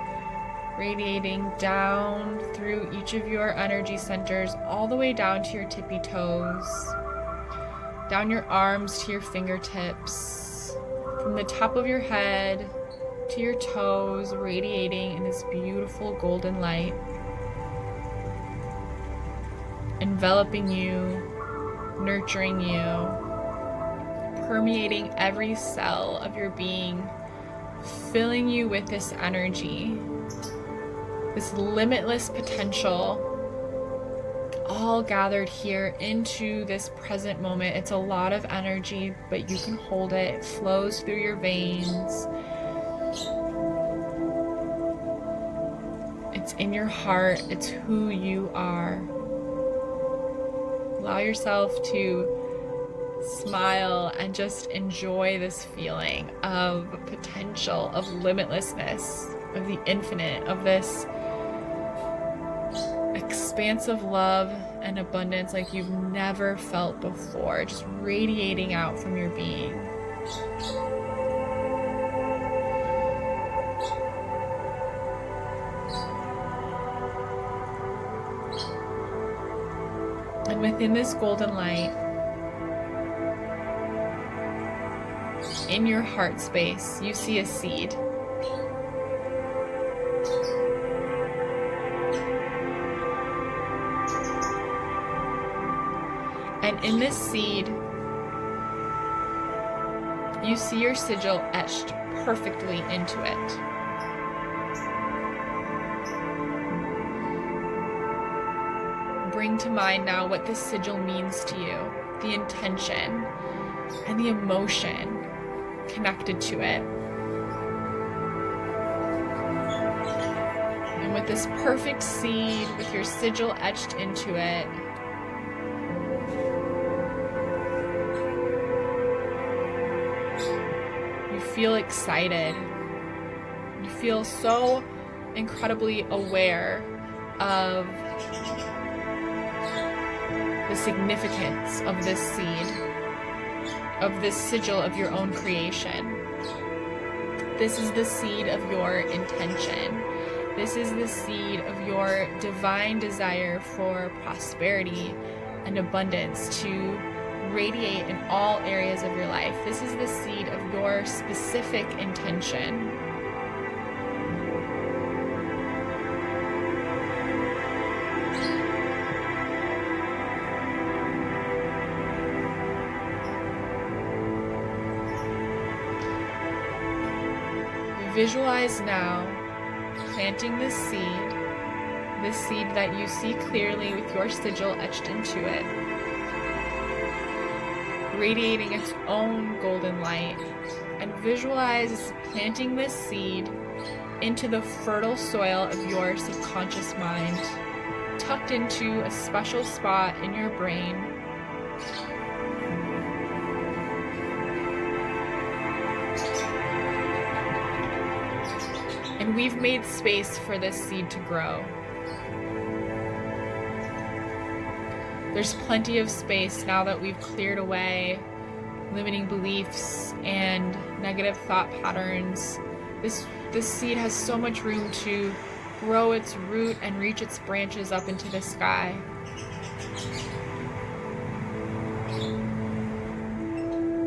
radiating down through each of your energy centers, all the way down to your tippy toes. down your arms to your fingertips, from the top of your head to your toes, radiating in this beautiful golden light, enveloping you, nurturing you, permeating every cell of your being, filling you with this energy, this limitless potential, all gathered here into this present moment. It's a lot of energy, but you can hold it. It flows through your veins. It's in your heart. It's who you are. Allow yourself to smile and just enjoy this feeling of potential, of limitlessness, of the infinite, of this expansive love and abundance like you've never felt before, just radiating out from your being. And within this golden light, in your heart space, you see a seed. And in this seed, you see your sigil etched perfectly into it. Bring to mind now what this sigil means to you, the intention and the emotion connected to it. And with this perfect seed, with your sigil etched into it, you feel excited. You feel so incredibly aware of the significance of this seed, of this sigil of your own creation. This is the seed of your intention. This is the seed of your divine desire for prosperity and abundance to radiate in all areas of your life. This is the seed of your specific intention. Visualize now planting this seed that you see clearly with your sigil etched into it, radiating its own golden light, and visualize planting this seed into the fertile soil of your subconscious mind, tucked into a special spot in your brain. And we've made space for this seed to grow. There's plenty of space now that we've cleared away limiting beliefs and negative thought patterns. This seed has so much room to grow its root and reach its branches up into the sky.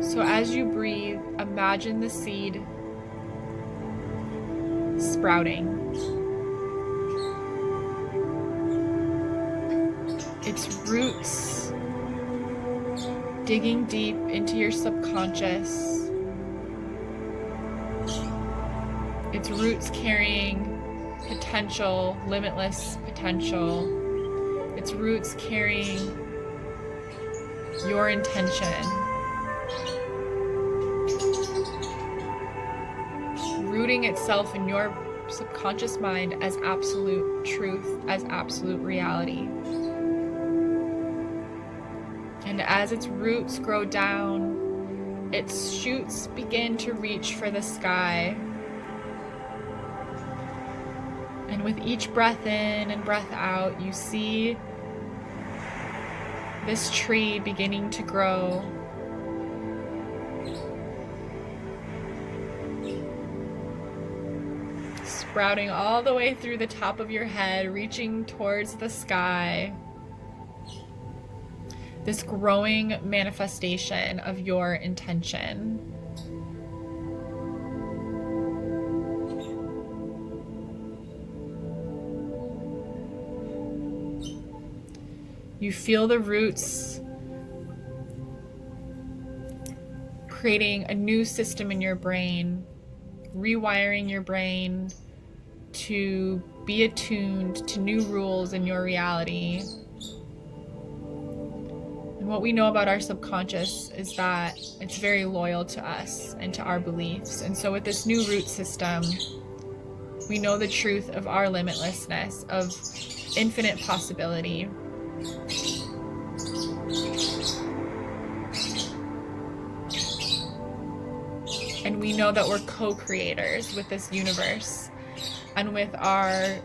So as you breathe, imagine the seed sprouting. Its roots digging deep into your subconscious. Its roots carrying potential, limitless potential. Its roots carrying your intention. Rooting itself in your subconscious mind as absolute truth, as absolute reality. And as its roots grow down, its shoots begin to reach for the sky. And with each breath in and breath out, you see this tree beginning to grow. Sprouting all the way through the top of your head, reaching towards the sky. this growing manifestation of your intention. You feel the roots creating a new system in your brain, rewiring your brain to be attuned to new rules in your reality. And what we know about our subconscious is that it's very loyal to us and to our beliefs. And so with this new root system, we know the truth of our limitlessness, of infinite possibility. And we know that we're co-creators with this universe, and with our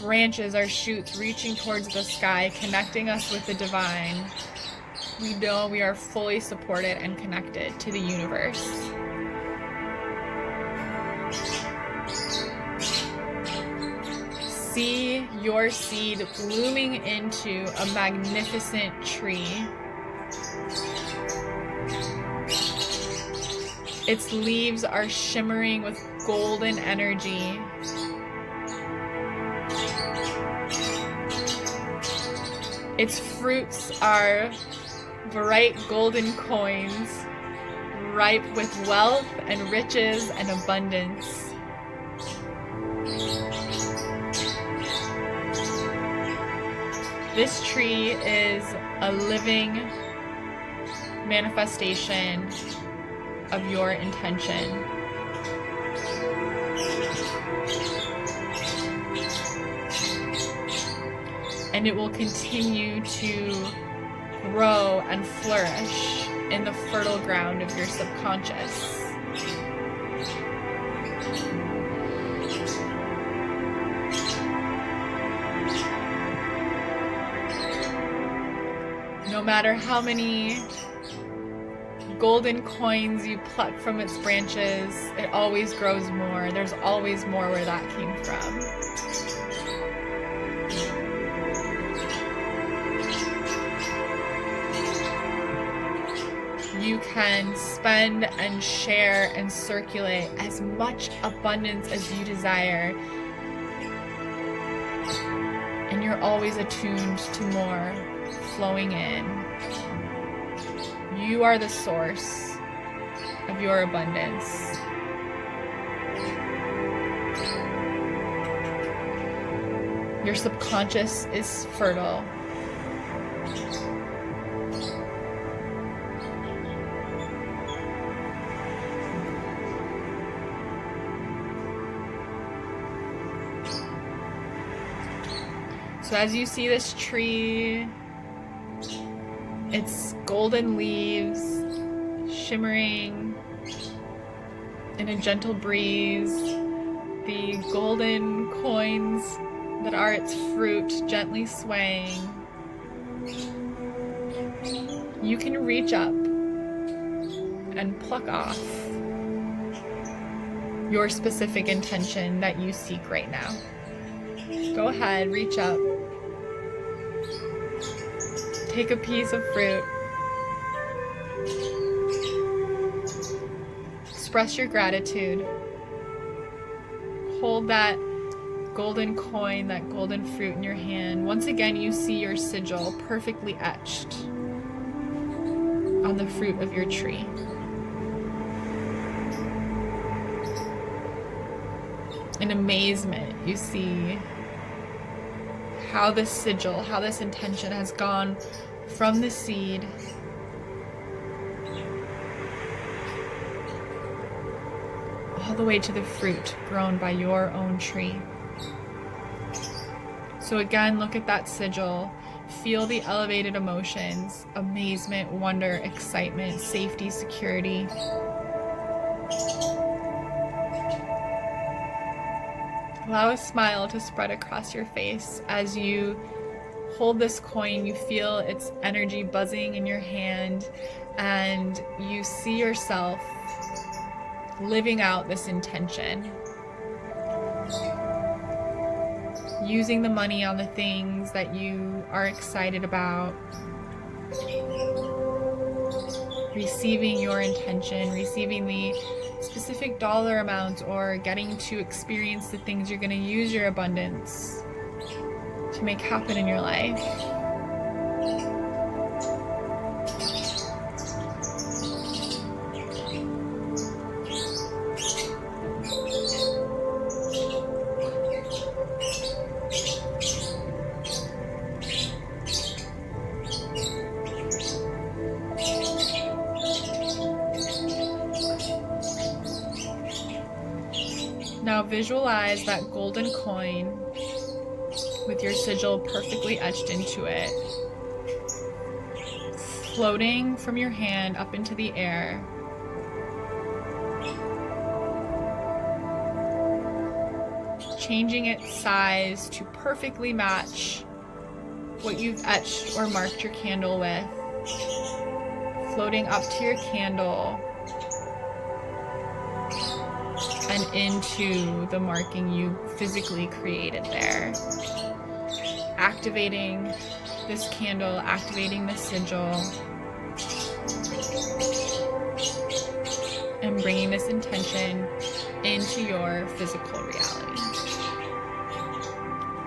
branches, our shoots reaching towards the sky, connecting us with the divine. We know we are fully supported and connected to the universe. See your seed blooming into a magnificent tree. Its leaves are shimmering with golden energy. Its fruits are bright golden coins, ripe with wealth and riches and abundance. This tree is a living manifestation of your intention. And it will continue to grow and flourish in the fertile ground of your subconscious. No matter how many golden coins you pluck from its branches, it always grows more. There's always more where that came from. You can spend and share and circulate as much abundance as you desire. And you're always attuned to more flowing in. You are the source of your abundance. Your subconscious is fertile. So as you see this tree, its golden leaves shimmering in a gentle breeze, the golden coins that are its fruit gently swaying, you can reach up and pluck off your specific intention that you seek right now. Go ahead, reach up. Take a piece of fruit. Express your gratitude. Hold that golden coin, that golden fruit in your hand. Once again, you see your sigil perfectly etched on the fruit of your tree. In amazement, you see how this sigil, how this intention has gone from the seed all the way to the fruit grown by your own tree. So again, look at that sigil. Feel the elevated emotions: amazement, wonder, excitement, safety, security. Allow a smile to spread across your face as you hold this coin. You feel its energy buzzing in your hand, and you see yourself living out this intention. Using the money on the things that you are excited about. Receiving your intention, receiving the specific dollar amount, or getting to experience the things you're going to use your abundance to make happen in your life. Now visualize that golden coin with your sigil perfectly etched into it, floating from your hand up into the air. Changing its size to perfectly match what you've etched or marked your candle with. Floating up to your candle and into the marking you physically created there. Activating this candle, activating the sigil, and bringing this intention into your physical reality.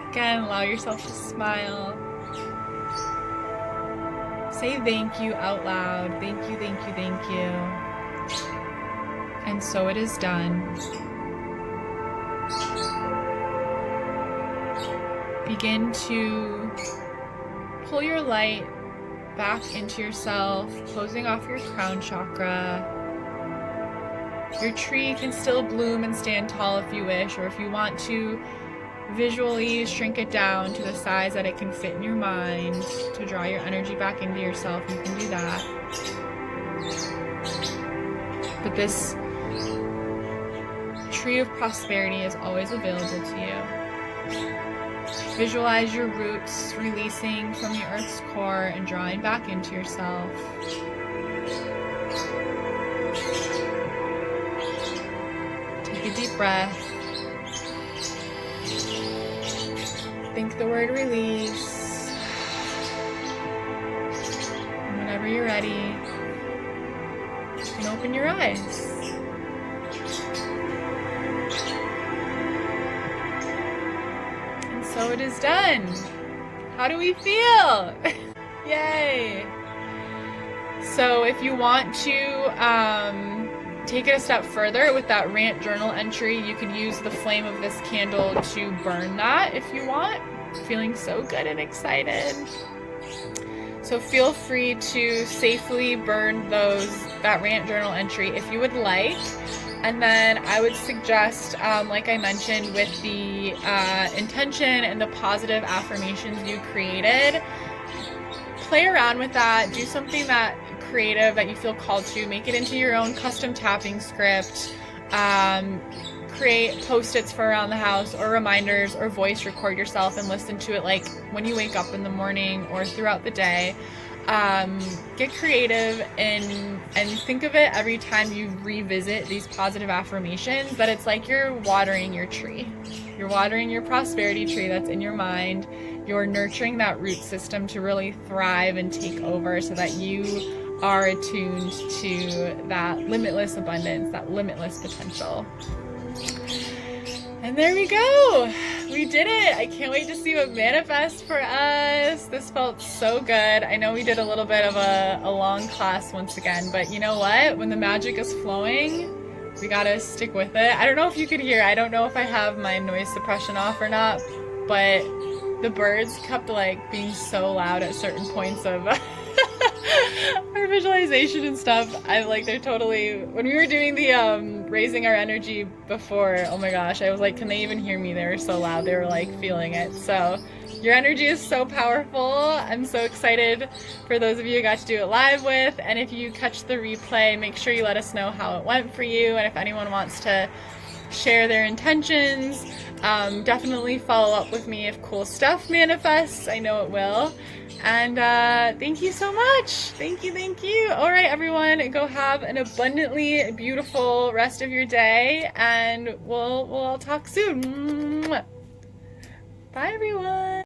Again, allow yourself to smile. Say thank you out loud. Thank you, thank you, thank you. And so it is done. Begin to pull your light back into yourself, closing off your crown chakra. Your tree can still bloom and stand tall if you wish, or if you want to visually shrink it down to the size that it can fit in your mind to draw your energy back into yourself, you can do that. But this tree of prosperity is always available to you. Visualize your roots releasing from the earth's core and drawing back into yourself. Take a deep breath. Think the word release. And whenever you're ready, you can open your eyes. So it is done. How do we feel? Yay! So if you want to take it a step further with that rant journal entry, you can use the flame of this candle to burn that if you want. Feeling so good and excited. So feel free to safely burn that rant journal entry if you would like. And then I would suggest, like I mentioned, with the intention and the positive affirmations you created, play around with that. Do something that creative that you feel called to. Make it into your own custom tapping script. Create post-its for around the house, or reminders, or voice record yourself and listen to it like when you wake up in the morning or throughout the day. Get creative and think of it every time you revisit these positive affirmations, that it's like you're watering your tree. You're watering your prosperity tree that's in your mind. You're nurturing that root system to really thrive and take over so that you are attuned to that limitless abundance, that limitless potential. And there we go. We did it. I can't wait to see what manifests for us. This felt so good. I know we did a little bit of a long class once again, but you know what? When the magic is flowing, we gotta stick with it. I don't know if you could hear. I don't know if I have my noise suppression off or not, but the birds kept like being so loud at certain points of our visualization and stuff. They're totally, when we were doing the raising our energy before, oh my gosh, I was like, can they even hear me? They were so loud. They were like feeling it. So your energy is so powerful. I'm so excited for those of you who got to do it live with. And if you catch the replay, make sure you let us know how it went for you. And if anyone wants to share their intentions, definitely follow up with me if cool stuff manifests. I know it will. And thank you so much. Thank you, thank you. All right, everyone, go have an abundantly beautiful rest of your day, and we'll talk soon. Bye, everyone.